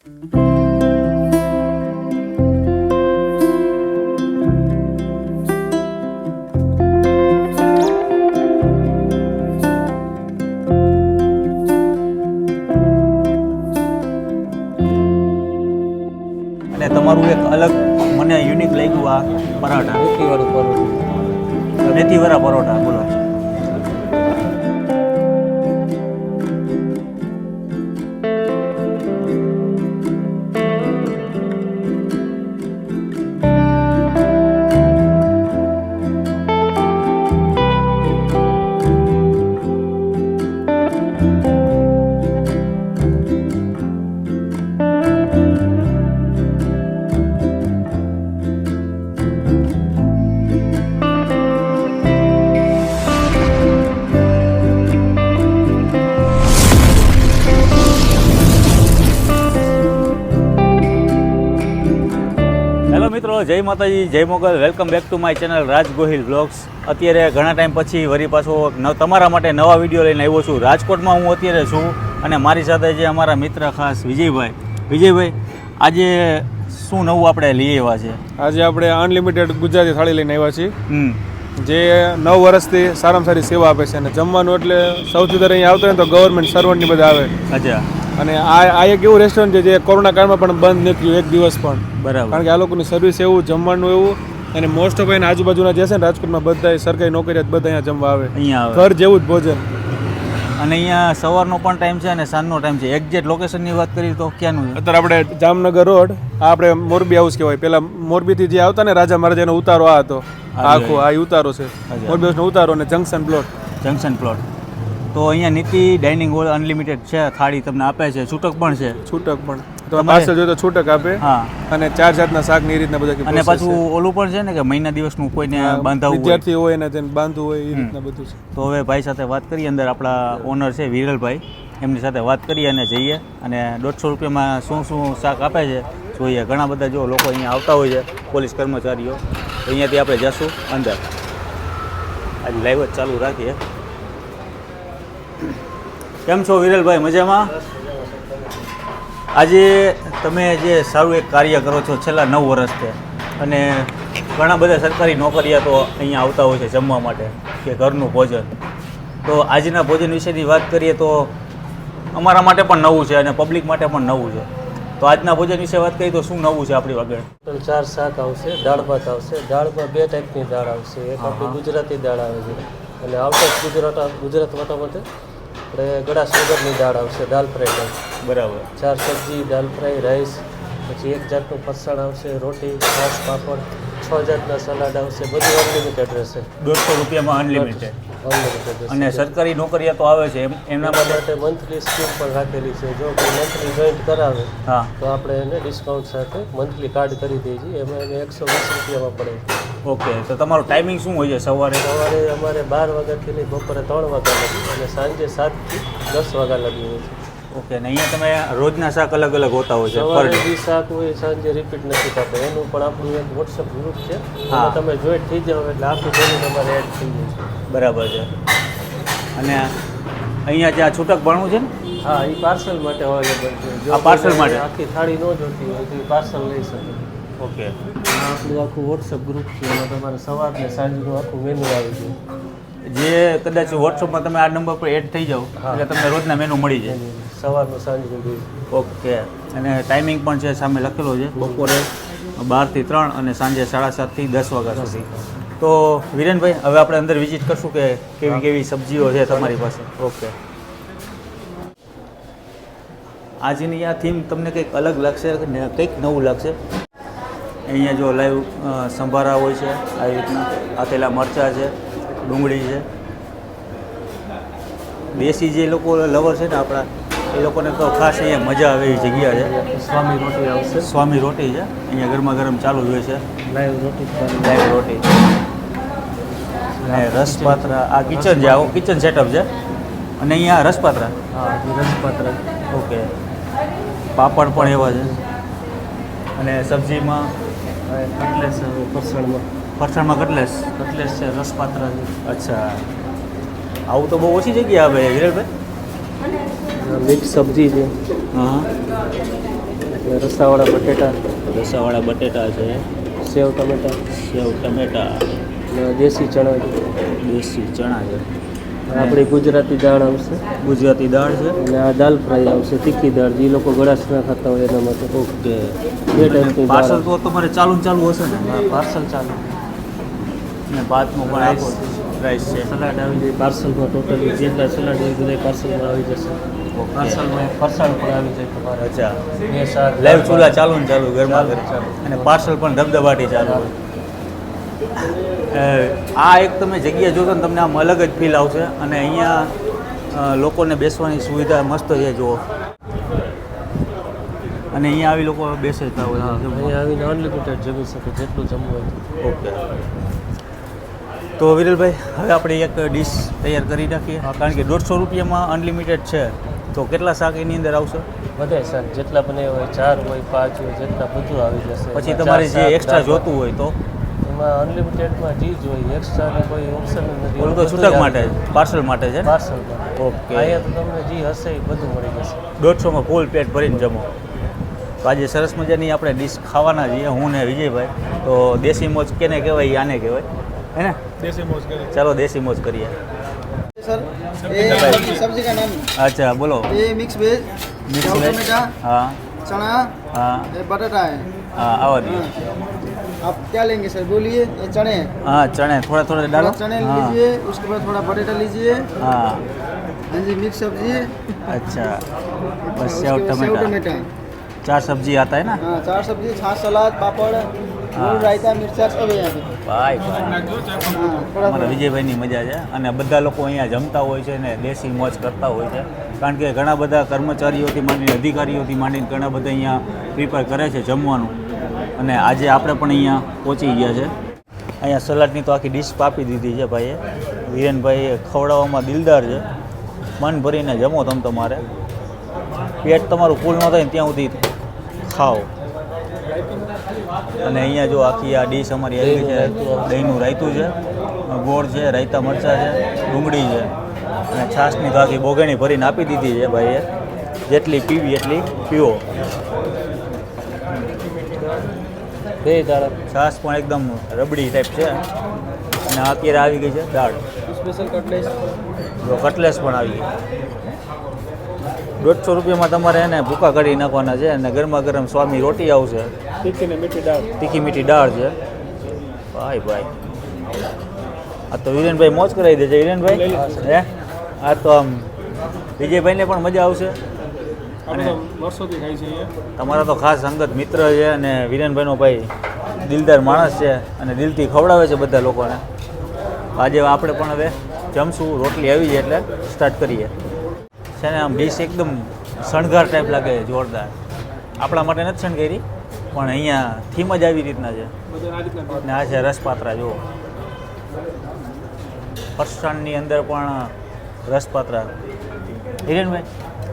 અને તમારું એક અલગ મને યુનિક લાગ્યું આ પરાઠા, મેથીવાળું પરોઠું. મેથીવાળા પરોઠા. બોલો. હેલો મિત્રો, જય માતાજી, જય Mogal. Welcome back to my channel Raj Gohil blogs. અત્યારે ઘણા ટાઈમ પછી વરી પાછો તમારા માટે નવા વિડીયો લઈને આવ્યો છું. રાજકોટમાં હું અત્યારે છું અને મારી સાથે જે અમારા મિત્ર ખાસ વિજયભાઈ, આજે શું નવું આપણે લઈ આવ્યા છે? આજે આપણે અનલિમિટેડ ગુજરાતી થાળી લઈને આવ્યા છીએ, જે 9 વર્ષથી સારામાં સારી સેવા આપે છે. અને જમવાનું એટલે સૌથી વધારે અહીંયા આવતા હોય તો ગવર્મેન્ટ સર્વન્ટની બધા આવે. અચ્છા. અને આ એક એવું રેસ્ટોરન્ટ છે જે કોરોના કાળમાં પણ બંધ નથી થયું એક દિવસ પણ. બરાબર. કારણ કે આ લોકોની સર્વિસ એવું, જમવાનું એવું, અને મોસ્ટ ઓફ એના આજુબાજુના જે છે ને રાજકોટમાં બધા સરકારી નોકરિયાત બધા અહીંયા જમવા આવે. ઘર જેવું જ ભોજન. અને અહીંયા સવારનો પણ ટાઈમ છે અને સાંજનો ટાઈમ છે. એક્ઝેક્ટ લોકેશનની વાત કરીએ તો ક્યાંનું છે? અત્યારે આપણે જામનગર રોડ, આ આપણે મોરબી હાઉસ કહેવાય. પેલા મોરબીથી જે આવતા ને રાજા મહારાજાનો ઉતારો આ હતો, આખો આ ઉતારો છે મોરબી હાઉસનો ઉતારો, અને જંકશન પ્લોટ. તો અહીંયા નીતિ ડાઇનિંગ હોલ અનલિમિટેડ છે, થાળી તમને આપે છે, છૂટક પણ છે. તમે પાર્સલ જોઈએ તો છૂટક આપે. હા. અને 4 જાતના શાક ની રીતના બધા. અને પાછું ઓલું પણ છે ને કે મહિના દિવસનું કોઈને બાંધાવું વિદ્યાર્થી હોય ને તેને બાંધવું હોય એ રીતના બધું છે. તો હવે ભાઈ સાથે વાત કરીએ, અંદર આપણા ઓનર છે વિરલભાઈ, એમની સાથે વાત કરીએ અને જઈએ અને 150 રૂપિયામાં શું શાક આપે છે જોઈએ. ઘણા બધા જો લોકો અહીંયા આવતા હોય છે, પોલીસ કર્મચારીઓ. તો અહીંયાથી આપણે જશું અંદર. આજે લાઈવ જ ચાલુ રાખીએ. કેમ છો વિરલભાઈ? મજામાં? આજે તમે જે સારું એક કાર્ય કરો છો છેલ્લા 9 વર્ષથી, અને ઘણા બધા સરકારી નોકરિયાતો અહીંયા આવતા હોય છે જમવા માટે કે ઘરનું ભોજન. તો આજના ભોજન વિશેની વાત કરીએ તો અમારા માટે પણ નવું છે અને પબ્લિક માટે પણ નવું છે. તો આજના ભોજન વિશે વાત કરીએ તો શું નવું છે આપણી આગળ? 4 શાક આવશે, દાળ ભાત આવશે. દાળમાં 2 ટાઈપની દાળ આવશે. એક આપણી ગુજરાતી દાળ આવે છે, અને આઉટ ઓફ ગુજરાત માટે આપણે ગળા સુગરની દાળ આવશે, દાલ ફ્રાય. બરાબર. 4 સબ્જી, દાલ ફ્રાય, રાઈસ, પછી 1 જાતનું ફરસાણ આવશે, રોટી, છાશ, પાપડ, 6 જાતના સલાડ આવશે. બધું અનલિમિટેડ રહેશે. 150 રૂપિયામાં અનલિમિટેડ. અને સરકારી નોકરિયાતો આવે છે એમના માટે મંથલી સ્કીમ પણ રાખેલી છે. જો કોઈ મંથલી જોઈન્ટ કરાવે તો આપણે એને ડિસ્કાઉન્ટ સાથે મંથલી કાર્ડ કરી દઈએ છીએ. એમાં એને 120 રૂપિયામાં પડે. ઓકે. તો તમારું ટાઈમિંગ શું હોય છે? સવારે અમારે 12 વાગ્યાથી લઈ બપોરે 3 વાગ્યા લગી, અને સાંજે 7 થી 10 વાગ્યા લગી હોય છે. ઓકે. ને અહીંયા તમે રોજના શાક અલગ અલગ હોતા હોય છે? સવારે જે શાક હોય સાંજે રિપીટ નથી થતું. એનું પણ આપણું એક વોટ્સઅપ ગ્રુપ છે, એમાં તમે જોઈન્ટ થઈ જાઓ એટલે આખું મેનુ તમારે એડ થઈ જાય છે. બરાબર છે. અને અહીંયા જે આ છૂટક ભણવું છે ને? હા, એ પાર્સલ માટે અવેલેબલ છે. આ પાર્સલ માટે આખી થાળી ન જોતી હોય તો એ પાર્સલ લઈ શકે. ઓકે. આપણું આખું વોટ્સઅપ ગ્રુપ છે, એમાં તમારે સવાર ને સાંજનું આખું મેનુ આવી જાય. જે કદાચ વોટ્સઅપમાં તમે આ નંબર પર એડ થઈ જાઓ એટલે તમને રોજના મેનુ મળી જાય, સવારનું સાંજનું. ઓકે. અને ટાઈમિંગ પણ છે સામે લખેલો છે, બપોરે 12 થી 3 અને સાંજે 7:30 થી 10 વાગ્યા સુધી. તો વિરેનભાઈ, હવે આપણે અંદર વિઝિટ કરશું કે કેવી કેવી સબ્જીઓ છે તમારી પાસે. ઓકે. આજની આ થીમ તમને કંઈક અલગ લાગશે, કંઈક નવું લાગશે. અહીંયા જો લાઈવ સંભારા હોય છે, આવી રીતના આથેલા મરચાં છે, ડુંગળી છે. દેશી જે લોકો લવર છે ને આપણા, એ લોકોને તો ખાસ અહીંયા મજા આવે એવી જગ્યા છે. સ્વામી રોટી આવશે. સ્વામી રોટી છે અહીંયા ગરમા ગરમ ચાલુ જ હોય છે. લાઈવ રોટી. અને રસપાત્રા, આ કિચન છે, આવું કિચન સેટઅપ છે. અને અહીંયા રસપાત્રા. હા, રસપાત્રા. ઓકે. પાપડ પણ એવા છે. અને સબ્જીમાં કટલેસ, ફરસાણમાં કટલેસ છે, રસપાત્રા છે. અચ્છા. આવું તો બહુ ઓછી જગ્યા આવે વિરલભાઈ. મિક્સ સબ્જી છે. હા. અને રસાવાળા બટેટા, રસાવાળા બટેટા છે, સેવ ટમેટા સેવ ટમેટા, અને દેશી ચણા છે. દેશી ચણા છે, આપણી ગુજરાતી દાળ આવશે ગુજરાતી દાળ છે. અને આ દાલ ફ્રાય આવશે, તીખી દાળ, જે લોકો ગળાશ ના ખાતા હોય એના માટે. ઓકે. બે ટાઈપની પાર્સલ તો તમારે ચાલુ ને ચાલુ હશે ને? પાર્સલ ચાલુ. અને ભાતનું પણ આપો રાઈસ છે. સલાડ આવી જાય પાર્સલમાં, ટોટલી જેટલા સલાડ હોય બધા પાર્સલમાં આવી જશે. પાર્સલમાં ફરસાણ પણ આવી જાય તમારે. અચ્છા, બે શાક, લાઈવ ચૂલા ચાલુ ને ચાલુ ઘરમાં અને પાર્સલ પણ ધબધબાટી ચાલુ. આ એક તમે જગ્યા જોશો ને તમને આમ અલગ જ ફીલ આવશે. અને અહીંયા લોકોને બેસવાની સુવિધા મસ્ત છે જુઓ. અને અહીંયા આવી લોકો બેસતા હોય. અહીંયા આવીને અનલિમિટેડ જમી શકે જેટલું જમવું હોય. ઓકે. તો વિરલભાઈ, હવે આપણે એક ડીશ તૈયાર કરી નાખીએ, કારણ કે 150 રૂપિયામાં અનલિમિટેડ છે. તો કેટલા શાક એની અંદર આવશે? બધા શાક જેટલા બને હોય, 4 હોય, 5 હોય, જેટલા બધું આવી જશે. પછી તમારે જે એક્સ્ટ્રા જોતું હોય તો એમાં અનલિમિટેડમાં જે જોઈએ, એક્સ્ટ્રાને કોઈ ઓપ્શન નથી. ઓલું તો છૂટક માટે, પાર્સલ માટે છે ને? પાર્સલમાં. ઓકે. અહીંયા તો તમને જે હશે એ બધું મળી જશે. 150માં ફૂલ પેટ ભરીને જમો. તો આજે સરસ મજાની આપણે ડિશ ખાવાના છીએ, હું ને વિજયભાઈ. તો દેશી મોજ કેને કહેવાય? આને કહેવાય હે ને? દેશી મોજ કરે. ચાલો દેશી મોજ કરીએ. सर ये सब्जी का नाम અચ્છા બોલો. ये mix veg, mix sev veg. टमाटा, હા चना, હા ये बटाटा है. હા, આવા દો. आप क्या लेंगे सर बोलिए. ये चने हैं, હા, ચણે થોડા થોડા ડાલો. थोड़ा चने હા लीजिए, उसके बाद थोड़ा बटेटा लीजिए. હા, हाँ जी मिक्स सब्जी. अच्छा बस उसके सेव बाद सेव टमाटर टमाटा. 4 सब्जी आता है ना? हाँ 4 सब्जी, छाछ, सलाद, पापड़, हाँ. रायता, मिर्चा सब है यहाँ पे. ભાઈ ભાઈ, हाँ थोड़ा અમારા थोड़ा. વિજયભાઈની મજા છે. અને બધા લોકો અહીંયા જમતા હોય છે ને દેશી મોજ કરતા હોય છે, કારણ કે ઘણા બધા કર્મચારીઓથી માંડીને અધિકારીઓથી માંડીને ઘણા બધા અહીંયા પ્રિપેર કરે છે જમવાનું. અને આજે આપણે પણ અહીંયા પહોંચી ગયા છે. અહીંયા સલાડની તો આખી ડીશ પાપી દીધી છે ભાઈએ. વિરેનભાઈ ખવડાવવામાં દિલદાર છે. મન ભરીને જમો તમે તમારે. પેટ તમારું ફૂલ ન થાય ને ત્યાં સુધી ખાઓ. અને અહીંયા જો આખી આ ડીશ અમારી આવી ગઈ છે. દહીંનું રાયતું છે, ગોળ છે, રાયતા મરચાં છે, ડુંગળી છે અને છાશની તો આખી બોગેણી ભરીને આપી દીધી છે ભાઈએ. જેટલી પીવી એટલી પીવો. બે દાળ છાશ પણ એકદમ રબડી ટાઈપ છે. અને અત્યારે આવી ગઈ છે દાળ. Special cutlet. જો કટલેસ પણ આવી ગઈ. 150 રૂપિયામાં તમારે એને ભૂકા કાઢી નાખવાના છે. અને ગરમા ગરમ સ્વામી રોટી આવશે, તીખી ને મીઠી દાળ. તીખી મીઠી દાળ છે. ભાઈ ભાઈ, આ તો વિરેનભાઈ મોજ કરાવી દેશે. વિરેનભાઈ હે, આ તો આમ વિજયભાઈને પણ મજા આવશે. આપણે તો વર્ષોથી ખાઈ છે અહીંયા. તમારા તો ખાસ અંગત મિત્ર છે અને વિરેનભાઈનો ભાઈ દિલદાર માણસ છે અને દિલથી ખવડાવે છે બધા લોકોને. આજે આપણે પણ હવે જમશું. રોટલી આવી જાય એટલે સ્ટાર્ટ કરીએ. છે ને આમ ડીશ એકદમ શણગાર ટાઈપ લાગે છે, જોરદાર. આપણા માટે નથી શણગારી, પણ અહીંયા થીમ જ આવી રીતના છે. બધા આ રીતના ને આ છે રસપાત્રા. જુઓ, ફરસાણની અંદર પણ રસપાત્રા. હિરેનભાઈ,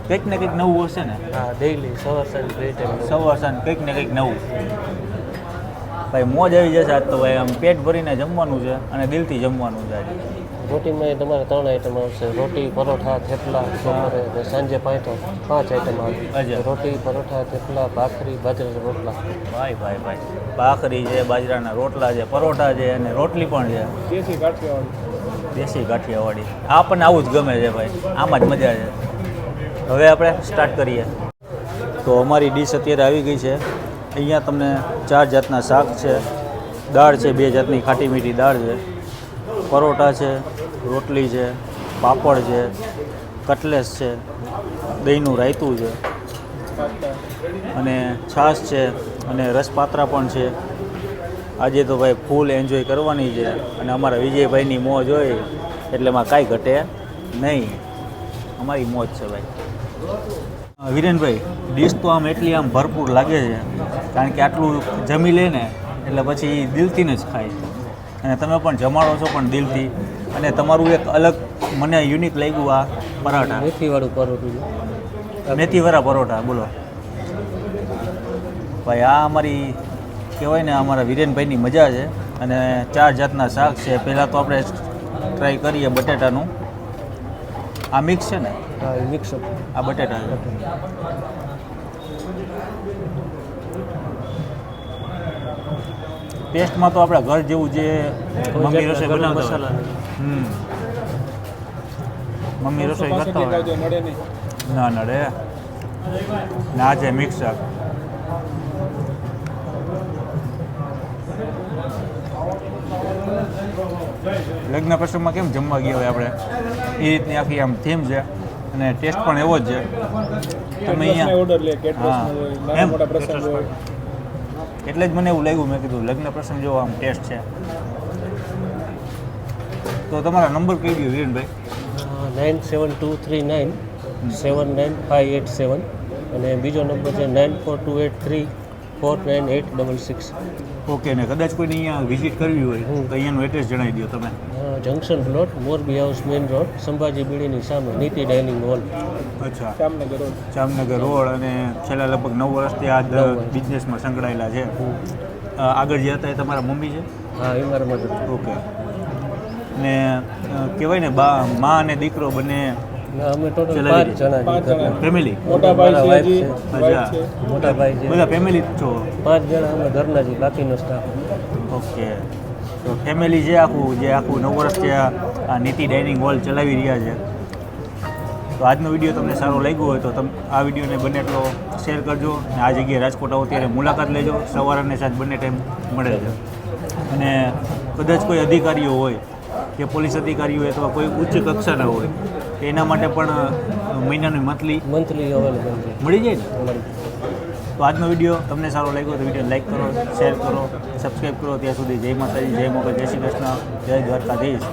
કંઈક ને કંઈક નવું હશે ને? હા ડેઈલી સવાર સાંજ બે ટાઈમ. સવાર સાંજ કંઈક ને કંઈક નવું. ભાઈ મોજ આવી જશે આજ તો. ભાઈ આમ પેટ ભરીને જમવાનું છે અને દિલથી જમવાનું છે આજે. રોટીમાં તમારે 3 આઈટમ આવશે. રોટી, પરોઠા, થેપલા બપોરે અને સાંજે 5 આઈટમ આવે. અચ્છા. રોટી, પરોઠા, થેપલા, ભાખરી, બાજરાના રોટલા. ભાઈ ભાઈ ભાઈ, ભાખરી છે, બાજરાના રોટલા છે, પરોઠા છે અને રોટલી પણ છે દેશી કાઠિયાવાડી. દેશી કાઠિયાવાડી. આપણને આવું જ ગમે છે ભાઈ, આમાં જ મજા છે. હવે આપણે સ્ટાર્ટ કરીએ. તો અમારી ડીશ અત્યારે આવી ગઈ છે. અહીંયા તમને 4 જાતના શાક છે, દાળ છે, 2 જાતની ખાટી મીઠી દાળ છે, પરોઠા છે, રોટલી છે, પાપડ છે, કટલેસ છે, દહીંનું રાયતું છે અને છાશ છે અને રસપાત્રા પણ છે. આજે તો ભાઈ ફૂલ એન્જોય કરવાની છે. અને અમારા વિજયભાઈની મોજ હોય એટલે એમાં કાંઈ ઘટે નહીં. અમારી મોજ છે ભાઈ. વિરેનભાઈ, ડીશ તો આમ એટલી આમ ભરપૂર લાગે છે, કારણ કે આટલું જમી લે ને એટલે પછી દિલથી જ ખાય. અને તમે પણ જમાડો છો પણ દિલથી. અને તમારું એક અલગ મને યુનિક લાગ્યું આ પરાઠા, મેથીવાળું પરોઠું. મેથીવાળા પરોઠા. બોલો ભાઈ, આ અમારી કહેવાય ને અમારા વિરેનભાઈની મજા છે. અને 4 જાતના શાક છે. પહેલાં તો આપણે ટ્રાય કરીએ બટેટાનું. આ મિક્સ છે ને? હા મિક્સઅપ. આ બટેટા છે. ટેસ્ટમાં તો આપણા ઘર જેવું જે મમ્મી રસોઈ ગરમ બનાવતા હોય. મસાલા મમ્મી રસોઈ કરતા હોય નડે નહીં. ના નડે ના છે મિક્સ શાક લગ્ન પ્રસંગમાં કેમ જમવા ગયા હોય આપણે એ રીતની આખી આમ થીમ છે અને ટેસ્ટ પણ એવો જ છે તમે અહીંયા ઓર્ડર લે કેટરસનો હા. હોય એમ? નાના મોટા પ્રસંગ કેટરસ હોય. એટલે જ મને એવું લાગ્યું મેં કીધું લગ્ન પ્રસંગ જેવો આમ ટેસ્ટ છે તો તમારા નંબર કહી દો વીરેનભાઈ 9723979587 અને બીજો નંબર છે 9428349866. ઓકે ને કદાચ કોઈને અહીંયા વિઝિટ કરવી હોય તો અહીંયાનું એડ્રેસ જણાવી દો તમે junction plot Morbi house main road Sambhaji બીડીની સામે નીતિ ડાઇનિંગ હોલ. અચ્છા જામનગર રોડ. જામનગર રોડ અને છેલ્લા લગભગ 9 વર્ષથી આ બિઝનેસમાં સંકળાયેલા છે આગળ જે હતા એ તમારા મમ્મી છે હા એ મારા મદદ. ઓકે ને કહેવાય ને મા અને દીકરો બંને અમે ટોટલ ચલાવી 5 જણા પાંચ જણા. ફેમિલી મોટા ભાઈ મારા છે wife હજી, છે. wife અચ્છા. છે. મોટા ભાઈ છે બધા ફેમિલી છો 5 જણા અમે ઘરના છીએ બાકીનો સ્ટાફ. ઓકે તો ફેમિલી જે આખું 9 વર્ષથી આ નીતિ ડાઇનિંગ હોલ ચલાવી રહ્યા છે તો આજનો વિડીયો તમને સારો લાગ્યો હોય તો તમે આ વિડીયોને બને એટલો શેર કરજો અને આ જગ્યાએ રાજકોટ આવો ત્યારે મુલાકાત લેજો સવાર અને સાંજ બંને ટાઈમ મળે છે અને કદાચ કોઈ અધિકારીઓ હોય કે પોલીસ અધિકારીઓ હોય અથવા કોઈ ઉચ્ચ કક્ષાના હોય તો એના માટે પણ મહિનાની મંથલી મંથલી અવેલેબલ છે. મળી જાય ને મળી. તો આજનો વિડીયો તમને સારો લાગ્યો તો વિડીયો લાઈક કરો શેર કરો સબસ્ક્રાઈબ કરો ત્યાં સુધી જય માતાજી જય મોગલ જય શ્રી કૃષ્ણ જય દ્વારકાધીશ.